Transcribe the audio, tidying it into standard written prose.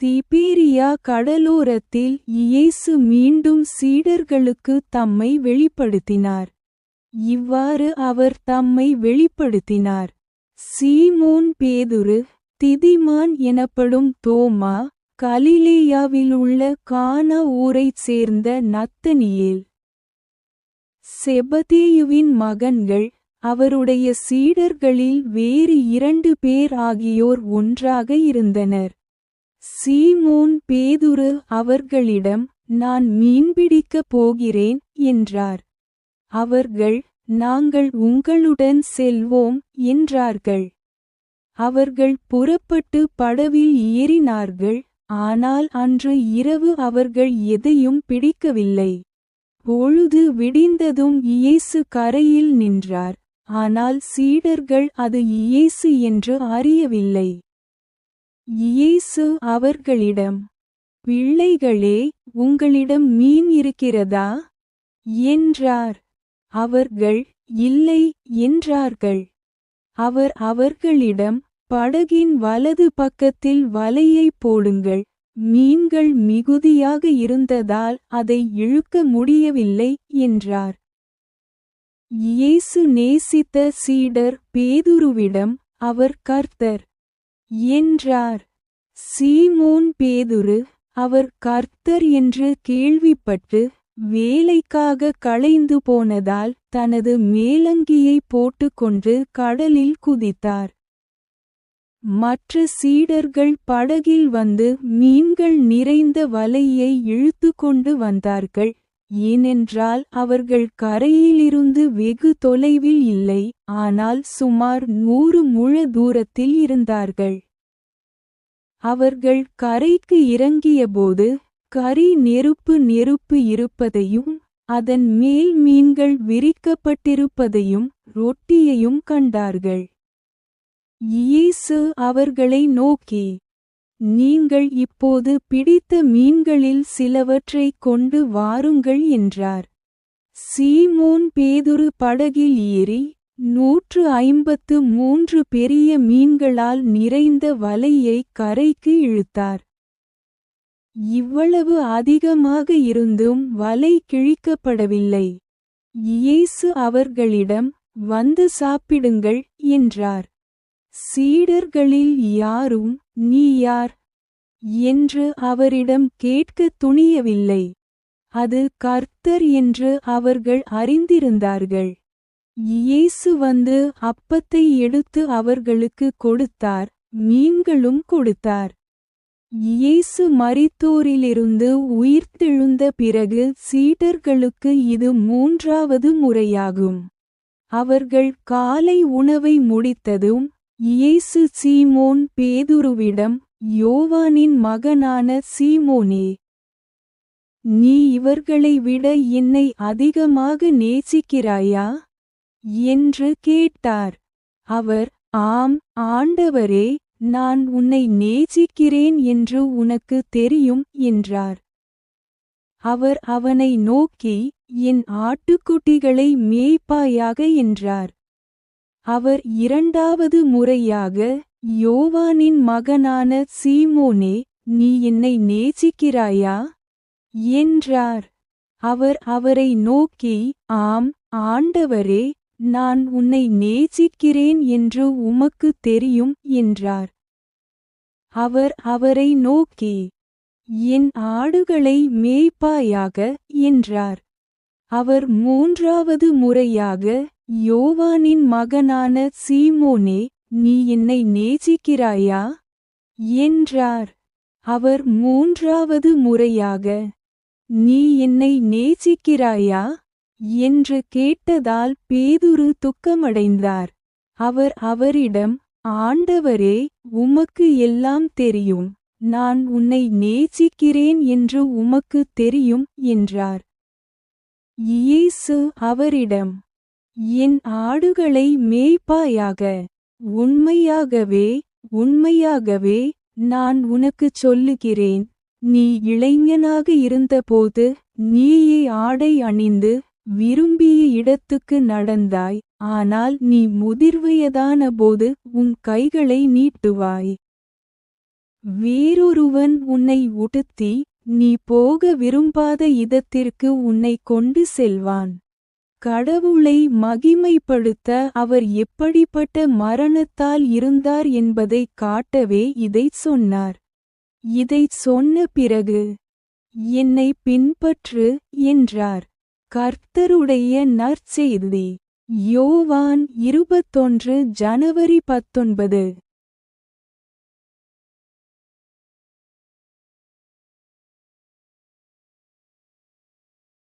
திபேரியா கடலோரத்தில் இயேசு மீண்டும் சீடர்களுக்கு தம்மை வெளிப்படுத்தினார். இவ்வாறு அவர் தம்மை வெளிப்படுத்தினார். சீமோன் பேதுரு, திதிமான் எனப்படும் தோமா, கலிலேயாவிலுள்ள கானா ஊரைச் சேர்ந்த நத்தனியேல், செபதேயுவின் மகன்கள், அவருடைய சீடர்களில் வேறு 2 பேர் ஆகியோர் ஒன்றாக இருந்தனர். சீமோன் பேதுரு அவர்களிடம், நான் மீன்பிடிக்கப் போகிறேன் என்றார். அவர்கள், நாங்கள் உங்களுடன் செல்வோம் என்றார்கள். அவர்கள் புறப்பட்டு படவில் ஏறினார்கள். ஆனால் அன்று இரவு அவர்கள் எதையும் பிடிக்கவில்லை. பொழுது விடிந்ததும் இயேசு கரையில் நின்றார். ஆனால் சீடர்கள் அது இயேசு என்று அறியவில்லை. இயேசு அவர்களிடம், பிள்ளைகளே, உங்களிடம் மீன் இருக்கிறதா என்றார். அவர்கள், இல்லை என்றார்கள். அவர் அவர்களிடம், படகின் வலது பக்கத்தில் வலையைப் போடுங்கள். மீன்கள் மிகுதியாக இருந்ததால் அதை இழுக்க முடியவில்லை என்றார். இயேசு நேசித்த சீடர் பேதுருவிடம், அவர் கர்த்தர் என்றார். சீமோன் பேதுரு, அவர் கர்த்தர் என்று கேள்விப்பட்டு, வேலைக்காக களைந்து போனதால் தனது மேலங்கியை போட்டுக்கொண்டு கடலில் குதித்தார். மற்ற சீடர்கள் படகில் வந்து மீன்கள் நிறைந்த வலையை இழுத்துக்கொண்டு வந்தார்கள். ஏனென்றால் அவர்கள் கரையிலிருந்து வெகு தொலைவில் இல்லை, ஆனால் சுமார் 100 முழ தூரத்தில் இருந்தார்கள். அவர்கள் கரைக்கு இறங்கியபோது, கரி நெருப்பு இருப்பதையும், அதன் மேல் மீன்கள் விரிக்கப்பட்டிருப்பதையும் ரொட்டியையும் கண்டார்கள். இயேசு அவர்களை நோக்கி, நீங்கள் இப்போது பிடித்த மீன்களில் சிலவற்றைக் கொண்டு வாருங்கள் என்றார். சீமோன் பேதுரு படகில் ஏறி 153 பெரிய மீன்களால் நிறைந்த வலையை கரைக்கு இழுத்தார். இவ்வளவு அதிகமாக இருந்தும் வலை கிழிக்கப்படவில்லை. இயேசு அவர்களிடம், வந்து சாப்பிடுங்கள் என்றார். சீடர்களில் யாரும், நீ யார் என்று அவரிடம் கேட்கத் துணியவில்லை. அது கர்த்தர் என்று அவர்கள் அறிந்திருந்தார்கள். இயேசு வந்து அப்பத்தை எடுத்து அவர்களுக்கு கொடுத்தார், மீன்களும் கொடுத்தார். இயேசு மரித்தோரிலிருந்து உயிர்த்தெழுந்த பிறகு சீடர்களுக்கு இது 3வது முறையாகும். அவர்கள் காலை உணவை முடித்ததும், இயேசு சீமோன் பேதுருவிடம், யோவானின் மகனான சீமோனே, நீ இவர்களை விட என்னை அதிகமாக நேசிக்கிறாயா என்று கேட்டார். அவர், ஆம் ஆண்டவரே, நான் உன்னை நேசிக்கிறேன் என்று உனக்கு தெரியும் என்றார். அவர் அவனை நோக்கி, என் ஆட்டுக்குட்டிகளை மேய்ப்பாயாக என்றார். அவர் 2வது முறையாக, யோவானின் மகனான சீமோனே, நீ என்னை நேசிக்கிறாயா என்றார். அவர் அவரை நோக்கி, ஆம் ஆண்டவரே, நான் உன்னை நேசிக்கிறேன் என்று உமக்கு தெரியும் என்றார். அவர் அவரை நோக்கி, என் ஆடுகளை மேய்ப்பாயாக என்றார். அவர் 3வது முறையாக, யோவானின் மகனான சீமோனே, நீ என்னை நேசிக்கிறாயா என்றார். அவர் 3வது முறையாக, நீ என்னை நேசிக்கிறாயா என்று கேட்டதால் பேதுரு துக்கமடைந்தார். அவர் அவரிடம், ஆண்டவரே, உமக்கு எல்லாம் தெரியும், நான் உன்னை நேசிக்கிறேன் என்று உமக்கு தெரியும் என்றார். இயேசு அவரிடம், என் ஆடுகளை மேய்ப்பாயாக. உண்மையாகவே உண்மையாகவே நான் உனக்குச் சொல்லுகிறேன், நீ இளைஞனாக இருந்தபோது நீயே ஆடை அணிந்து விரும்பிய இடத்துக்கு நடந்தாய். ஆனால் நீ முதிர்வயதான போது உன் கைகளை நீட்டுவாய். வேறொருவன் உன்னை உடுத்தி நீ போக விரும்பாத இடத்திற்கு உன்னை கொண்டு செல்வான். கடவுளை மகிமைப்படுத்த அவர் எப்படிப்பட்ட மரணத்தால் இருந்தார் என்பதைக் காட்டவே இதைச் சொன்னார். இதைச் சொன்ன பிறகு என்னை பின்பற்று என்றார். கர்த்தருடைய நற்செய்தி. யோவான் 21 ஜனவரி 19.